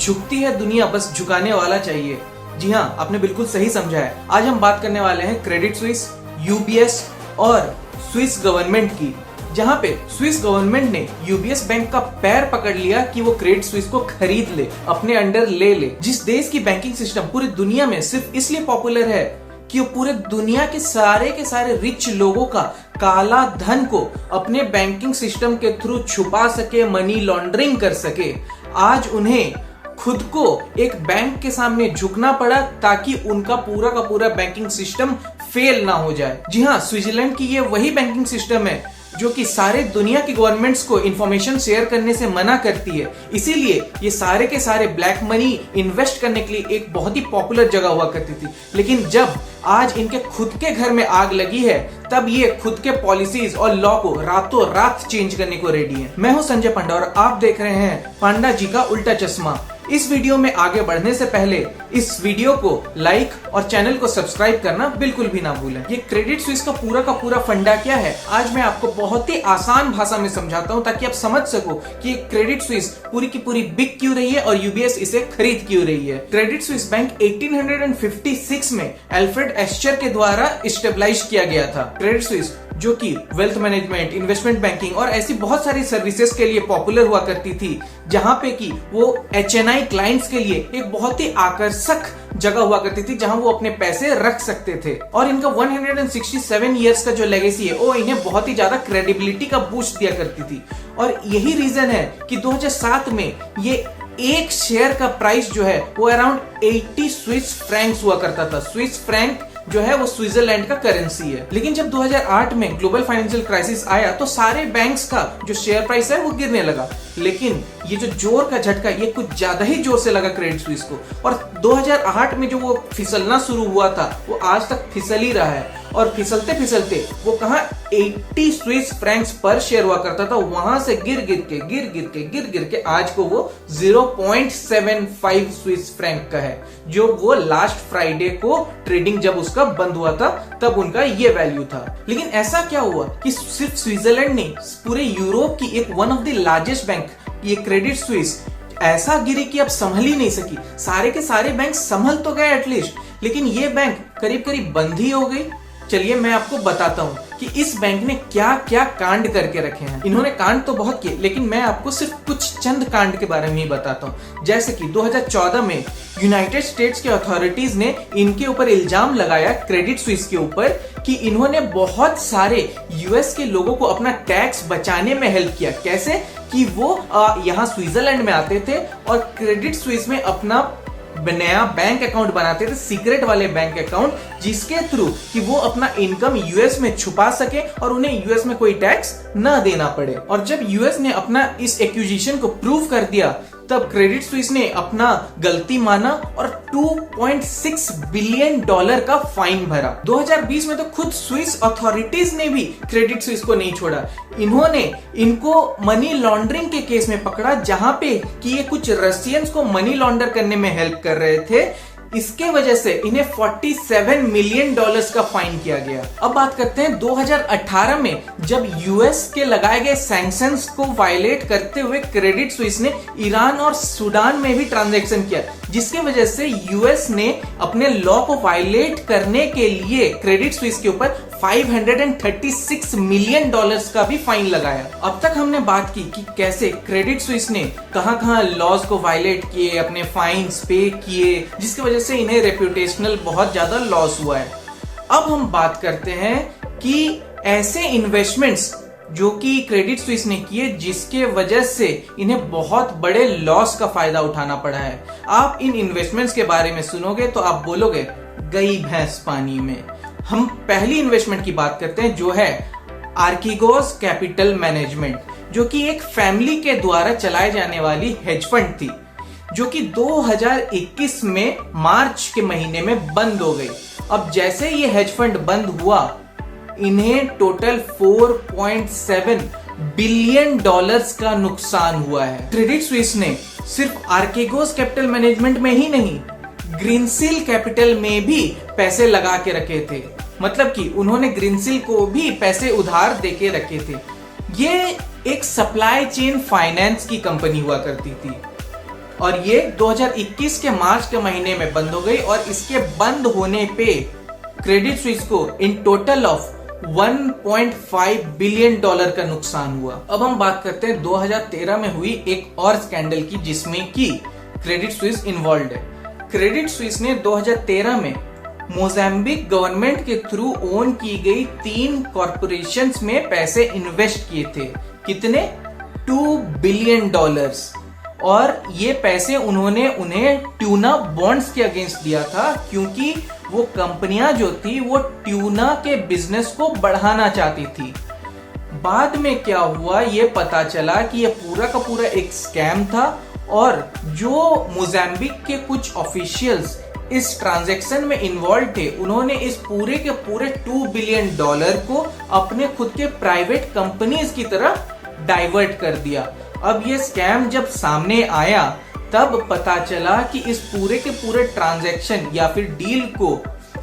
झुकती है दुनिया, बस झुकाने वाला चाहिए। जी हाँ, आपने बिल्कुल सही समझा है। आज हम बात करने वाले हैं क्रेडिट स्विस, यूबीएस और स्विस गवर्नमेंट की, जहां पे स्विस गवर्नमेंट ने यूबीएस बैंक का पैर पकड़ लिया कि वो क्रेडिट स्विस को खरीद ले, अपने अंडर ले ले। जिस देश की बैंकिंग सिस्टम पूरी दुनिया में सिर्फ इसलिए पॉपुलर है कि वो पूरे दुनिया के सारे रिच लोगों का काला धन को अपने बैंकिंग सिस्टम के थ्रू छुपा सके, मनी लॉन्ड्रिंग कर सके। आज उन्हें खुद को एक बैंक के सामने झुकना पड़ा ताकि उनका पूरा का पूरा बैंकिंग सिस्टम फेल ना हो जाए। जी हाँ, स्विट्जरलैंड की ये वही बैंकिंग सिस्टम है जो कि सारे दुनिया की गवर्नमेंट्स को इंफॉर्मेशन शेयर करने से मना करती है। इसीलिए ये सारे के सारे ब्लैक मनी इन्वेस्ट करने के लिए एक बहुत ही पॉपुलर जगह हुआ करती थी। लेकिन जब आज इनके खुद के घर में आग लगी है, तब ये खुद के पॉलिसीज और लॉ को रातों रात चेंज करने को रेडी है। मैं हूं संजय पांडा और आप देख रहे हैं पांडा जी का उल्टा चश्मा। इस वीडियो में आगे बढ़ने से पहले इस वीडियो को लाइक और चैनल को सब्सक्राइब करना बिल्कुल भी ना भूलें। ये क्रेडिट स्विस का पूरा फंडा क्या है, आज मैं आपको बहुत ही आसान भाषा में समझाता हूं ताकि आप समझ सको कि क्रेडिट स्विस पूरी की पूरी बिक क्यों रही है और यूबीएस इसे खरीद क्यों रही है। क्रेडिट स्विस बैंक 1856 में अल्फ्रेड एस्चर के द्वारा स्टेबलाइज किया गया था। क्रेडिट स्विस जो कि वेल्थ मैनेजमेंट, इन्वेस्टमेंट बैंकिंग और ऐसी बहुत सारी सर्विसेज के लिए पॉपुलर हुआ करती थी, जहां पे कि वो एचएनआई क्लाइंट्स के लिए एक बहुत ही आकर्षक जगह हुआ करती थी जहां वो अपने पैसे रख सकते थे। और इनका 167 इयर्स का जो लेगेसी है वो इन्हें बहुत ही ज्यादा क्रेडिबिलिटी का बूस्ट दिया करती थी। और यही रीजन है कि 2007 में ये एक शेयर का प्राइस जो है वो अराउंड 80 स्विस फ्रैंक्स हुआ करता था। स्विस फ्रैंक जो है वो स्विट्जरलैंड का करेंसी है। लेकिन जब 2008 में ग्लोबल फाइनेंशियल क्राइसिस आया तो सारे बैंक्स का जो शेयर प्राइस है वो गिरने लगा। लेकिन ये जो जोर का झटका ये कुछ ज्यादा ही जोर से लगा क्रेडिट स्विस को, और 2008 में जो वो फिसलना शुरू हुआ था वो आज तक फिसल ही रहा है। और फिसलते फिसलते वो कहां 80 स्विस फ्रैंक्स पर शेयर हुआ करता था, वहां से गिर के आज को वो 0.75 स्विस फ्रैंक का है, जो वो लास्ट फ्राइडे को ट्रेडिंग जब उसका बंद हुआ था तब उनका ये वैल्यू था। लेकिन ऐसा क्या हुआ कि सिर्फ स्विट्जरलैंड नहीं, पूरे यूरोप की एक one of the largest bank ये क्रेडिट स्विस ऐसा गिरी कि अब संभल ही नहीं सकी। सारे के सारे बैंक संभल तो गए एटलीस्ट, लेकिन ये बैंक करीब बंद ही हो गई। चलिए मैं आपको बताता हूं कि इस बैंक ने क्या क्या कांड करके रखे हैं। इन्होंने कांड तो बहुत किए, लेकिन मैं आपको सिर्फ कुछ चंद कांड के बारे में ही बताता हूं। जैसे कि 2014 में यूनाइटेड स्टेट्स के अथॉरिटीज ने इनके ऊपर इल्जाम लगाया क्रेडिट स्विस के ऊपर कि इन्होंने बहुत सारे यूएस के लोगों को अपना टैक्स बचाने में हेल्प किया। कैसे कि वो यहाँ स्विट्जरलैंड में आते थे और क्रेडिट स्विस में अपना नया बैंक अकाउंट बनाते थे, सीक्रेट वाले बैंक अकाउंट, जिसके थ्रू कि वो अपना इनकम यूएस में छुपा सके और उन्हें यूएस में कोई टैक्स न देना पड़े। और जब यूएस ने अपना इस एक्यूजिशन को प्रूव कर दिया तब क्रेडिट स्विस ने अपना गलती माना और 2.6 बिलियन डॉलर का फाइन भरा। 2020 में तो खुद स्विस अथॉरिटीज ने भी क्रेडिट स्विस को नहीं छोड़ा। इन्होंने इनको मनी लॉन्ड्रिंग के केस में पकड़ा, जहां पे कि ये कुछ रशियंस को मनी लॉन्डर करने में हेल्प कर रहे थे। इसके वजह से इन्हें 47 मिलियन डॉलर्स का फाइन किया गया। अब बात करते हैं 2018 में, जब यूएस के लगाए गए सैंक्शंस को वायलेट करते हुए क्रेडिट स्विस ने ईरान और सूडान में भी ट्रांजैक्शन किया, जिसके वजह से यूएस ने अपने लॉ को वायलेट करने के लिए क्रेडिट स्विस के ऊपर 536 मिलियन डॉलर्स का भी फाइन लगाया। अब तक हमने बात की कि कैसे क्रेडिट स्विस ने कहां लॉज को वायलेट किए, अपने फाइन्स पे किए, जिसकी वजह से इन्हें रेप्यूटेशनल बहुत ज्यादा लॉस हुआ है। अब हम बात करते हैं कि ऐसे इन्वेस्टमेंट्स जो कि क्रेडिट स्विस ने किए जिसके वजह से इन्हें बहुत बड़े लॉस का फायदा उठाना पड़ा है। आप इन इन्वेस्टमेंट्स के बारे में सुनोगे तो आप बोलोगे गई भैंस पानी में। हम पहली इन्वेस्टमेंट की बात करते हैं जो है आर्किगोस कैपिटल मैनेजमेंट, जो कि एक फैमिली के द्वारा चलाए जाने वाली हेज फंड थी, जो कि 2021 में मार्च के महीने में बंद हो गई। अब जैसे ये हेज फंड बंद हुआ, इन्हें टोटल 4.7 बिलियन डॉलर्स का नुकसान हुआ है। क्रेडिट स्विस ने सिर्फ आर्किगोस कैपिटल मैनेजमेंट में ही नहीं, ग्रीनसिल कैपिटल में भी पैसे लगा के रखे थे। मतलब कि उन्होंने ग्रीनसिल को भी पैसे उधार देके रखे थे। ये एक सप्लाई चेन फाइनेंस की कंपनी हुआ करती थी। और ये 2021 के मार्च के महीने में बंद हो गई और इसके बंद होने पे क्रेडिट स्विस को in total of 1.5 billion dollar का नुकसान हुआ। अब हम बात करते हैं 2013 में हुई एक और स्कैंडल की जिसमें कि क्रेडिट स्विस इन्वॉल्व है। क्रेडिट स्विस ने 2013 में मोजाम्बिक गवर्नमेंट के थ्रू ओन की गई 3 कॉर्पोरेशंस में पैसे इन्वेस्ट किए थे। कितने? 2 बिलियन डॉलर्स। और ये पैसे उन्होंने उन्हें ट्यूना बॉन्ड्स के अगेंस्ट दिया था, क्योंकि वो कंपनियां जो थी वो ट्यूना के बिजनेस को बढ़ाना चाहती थी। बाद में क्या हुआ ये पता चला कि ये पूरा का पूरा एक स्कैम था और जो मोजाम्बिक के कुछ ऑफिशियल्स इस ट्रांजैक्शन में इन्वॉल्व थे उन्होंने इस पूरे के पूरे 2 बिलियन डॉलर को अपने खुद के प्राइवेट कंपनीज की तरफ डाइवर्ट कर दिया। अब ये स्कैम जब सामने आया तब पता चला कि इस पूरे के पूरे ट्रांजैक्शन या फिर डील को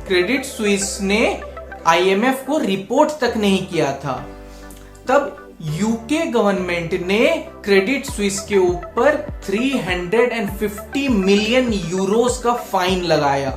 क्रेडिट स्विस ने आईएमएफ को रिपोर्ट तक नहीं किया था। तब यूके गवर्नमेंट ने क्रेडिट स्विस के ऊपर 350 मिलियन यूरोस का फाइन लगाया।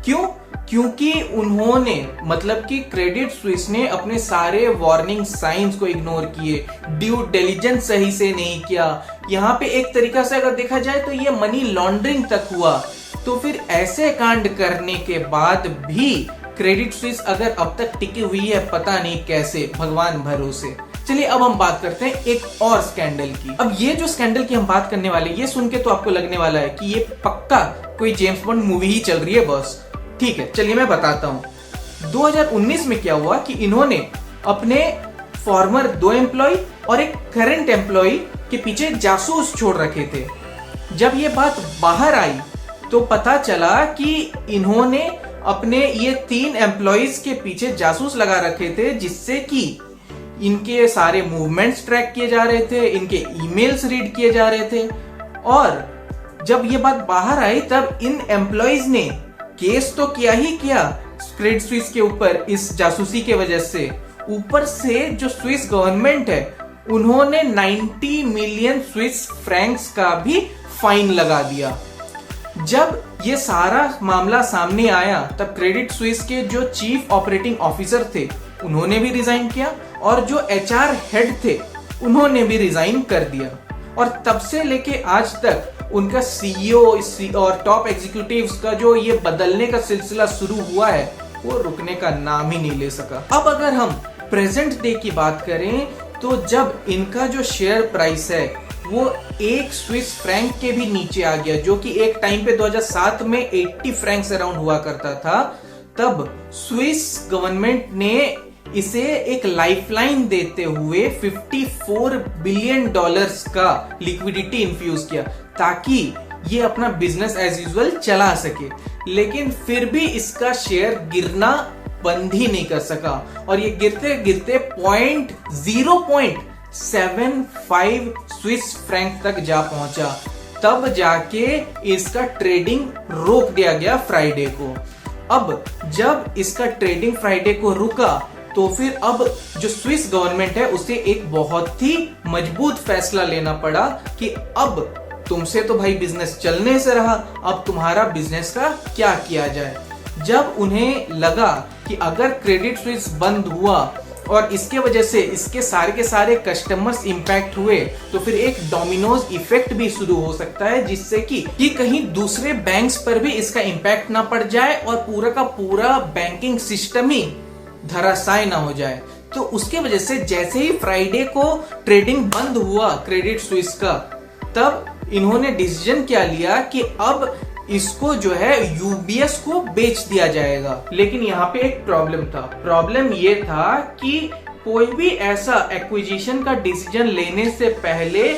क्यों? क्योंकि उन्होंने मतलब कि क्रेडिट स्विस ने अपने सारे वार्निंग साइंस को इग्नोर किए, ड्यू डिलिजेंस सही से नहीं किया। यहाँ पे एक तरीका से अगर देखा जाए तो ये मनी लॉन्ड्रिंग तक हुआ। तो फिर ऐसे कांड करने के बाद भी क्रेडिट स्विस अगर अब तक टिकी हुई है पता नहीं कैसे, भगवान भरोसे। चलिए अब हम बात करते हैं एक और स्कैंडल की। अब ये जो स्कैंडल की हम बात करने वाले ये सुन के तो आपको लगने वाला है कि ये पक्का कोई जेम्स बॉन्ड मूवी ही चल रही है बॉस। ठीक है, चलिए मैं बताता हूं। 2019 में क्या हुआ कि इन्होंने अपने फॉर्मर 2 एम्प्लॉय और एक करंट एम्प्लॉय के पीछे जासूस छोड़ रखे थे। जब ये बात बाहर आई तो पता चला कि इन्होंने अपने ये 3 एम्प्लॉयज के पीछे जासूस लगा रखे थे, जिससे कि इनके सारे मूवमेंट्स ट्रैक किए जा रहे थे, इनके ईमेल्स रीड किए जा रहे थे। और जब ये बात बाहर आई तब इन एम्प्लॉयज ने केस तो किया ही किया क्रेडिट स्विस के ऊपर इस जासूसी के वजह से, ऊपर से जो स्विस गवर्नमेंट है उन्होंने 90 मिलियन स्विस फ्रैंक्स का भी फाइन लगा दिया। जब ये सारा मामला सामने आया तब क्रेडिट स्विस के जो चीफ ऑपरेटिंग ऑफिसर थे उन्होंने भी रिजाइन किया और जो एचआर हेड थे उन्होंने भी रिजाइन कर दिया। और तब से लेके आज तक उनका सीईओ और टॉप एग्जीक्यूटिव्स का जो ये बदलने का सिलसिला शुरू हुआ है वो रुकने का नाम ही नहीं ले सका। अब अगर हम प्रेजेंट डे की बात करें तो जब इनका जो शेयर प्राइस है वो 1 स्विस फ्रैंक के भी नीचे आ गया, जो कि एक टाइम पे 2007 में 80 फ्रैंक्स अराउंड हुआ करता था, तब स्विस गवर्नमेंट ने इसे एक लाइफलाइन देते हुए 54 बिलियन डॉलर्स का लिक्विडिटी इन्फ्यूज किया ताकि ये अपना बिजनेस एज यूजुअल चला सके। लेकिन फिर भी इसका शेयर गिरना बंद ही नहीं कर सका और ये गिरते गिरते 0.75 स्विस फ्रैंक तक जा पहुंचा। तब जाके इसका ट्रेडिंग रोक दिया गया फ्राइडे को। अब जब इसका ट्रेडिंग फ्राइडे को रुका तो फिर अब जो स्विस गवर्नमेंट है उसे एक बहुत ही मजबूत फैसला लेना पड़ा कि अब तुमसे तो भाई बिजनेस चलने से रहा, अब तुम्हारा बिजनेस का क्या किया जाए। जब उन्हें लगा कि अगर क्रेडिट स्विस बंद हुआ और इसके वजह से इसके सारे के सारे कस्टमर्स इंपैक्ट हुए तो फिर एक डोमिनोज इफेक्ट भी शुरू हो सकता है, जिससे कि कहीं दूसरे बैंक्स पर भी इसका इंपैक्ट ना पड़ जाए और पूरा का पूरा बैंकिंग सिस्टम ही धराशाय ना हो जाए। तो उसके वजह से जैसे ही फ्राइडे को ट्रेडिंग बंद हुआ क्रेडिट स्विस का, तब इन्होंने डिसीजन क्या लिया कि अब इसको जो है यूबीएस को बेच दिया जाएगा। लेकिन यहाँ पे एक प्रॉब्लम था। प्रॉब्लम ये था कि कोई भी ऐसा एक्विजिशन का डिसीजन लेने से पहले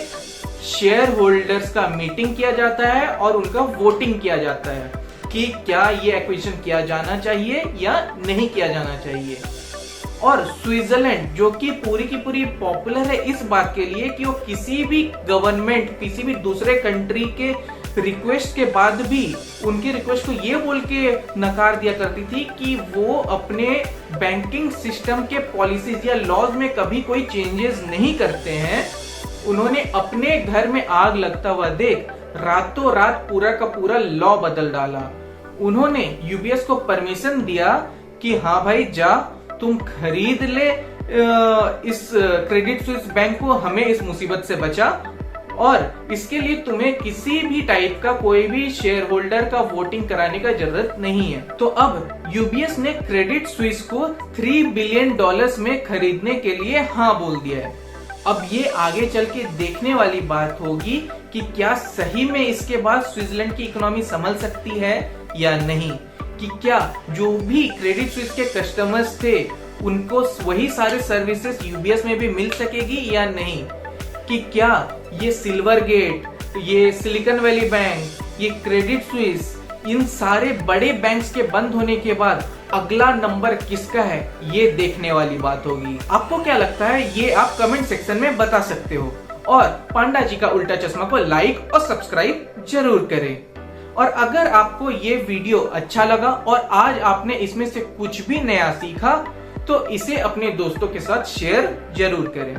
शेयर होल्डर्स का मीटिंग किया जाता है और उनका वोटिंग किया जाता है कि क्या ये एक्विजिशन किया जाना चाहिए या नहीं किया जाना चाहिए। और स्विट्जरलैंड जो कि पूरी की पूरी पॉपुलर है इस बात के लिए कि वो किसी भी गवर्नमेंट किसी भी दूसरे कंट्री के रिक्वेस्ट के बाद भी उनकी रिक्वेस्ट को ये बोल के नकार दिया करती थी कि वो अपने बैंकिंग सिस्टम के पॉलिसीज या लॉज में कभी कोई चेंजेस नहीं करते हैं। उन्होंने अपने घर में आग लगता हुआ देख रातों रात पूरा का पूरा लॉ बदल डाला। उन्होंने यूबीएस को परमिशन दिया कि हाँ भाई जा तुम खरीद ले इस क्रेडिट स्विस बैंक को, हमें इस मुसीबत से बचा, और इसके लिए तुम्हें किसी भी टाइप का कोई भी शेयर होल्डर का वोटिंग कराने का जरूरत नहीं है। तो अब यूबीएस ने क्रेडिट स्विस को $3 बिलियन में खरीदने के लिए हाँ बोल दिया है। अब ये आगे चल के देखने वाली बात होगी कि क्या सही में इसके बाद स्विट्जरलैंड की इकोनॉमी संभल सकती है या नहीं, कि क्या जो भी क्रेडिट स्विस के कस्टमर्स थे उनको वही सारे सर्विसेज यूबीएस में भी मिल सकेगी या नहीं, कि क्या ये सिल्वर गेट, ये सिलिकॉन वैली बैंक, ये क्रेडिट स्विस, इन सारे बड़े बैंक्स के बंद होने के बाद अगला नंबर किसका है, ये देखने वाली बात होगी। आपको क्या लगता है ये आप कमेंट सेक्शन में बता सकते हो, और पांडा जी का उल्टा चश्मा को लाइक और सब्सक्राइब जरूर करें। और अगर आपको ये वीडियो अच्छा लगा और आज आपने इसमें से कुछ भी नया सीखा तो इसे अपने दोस्तों के साथ शेयर जरूर करें।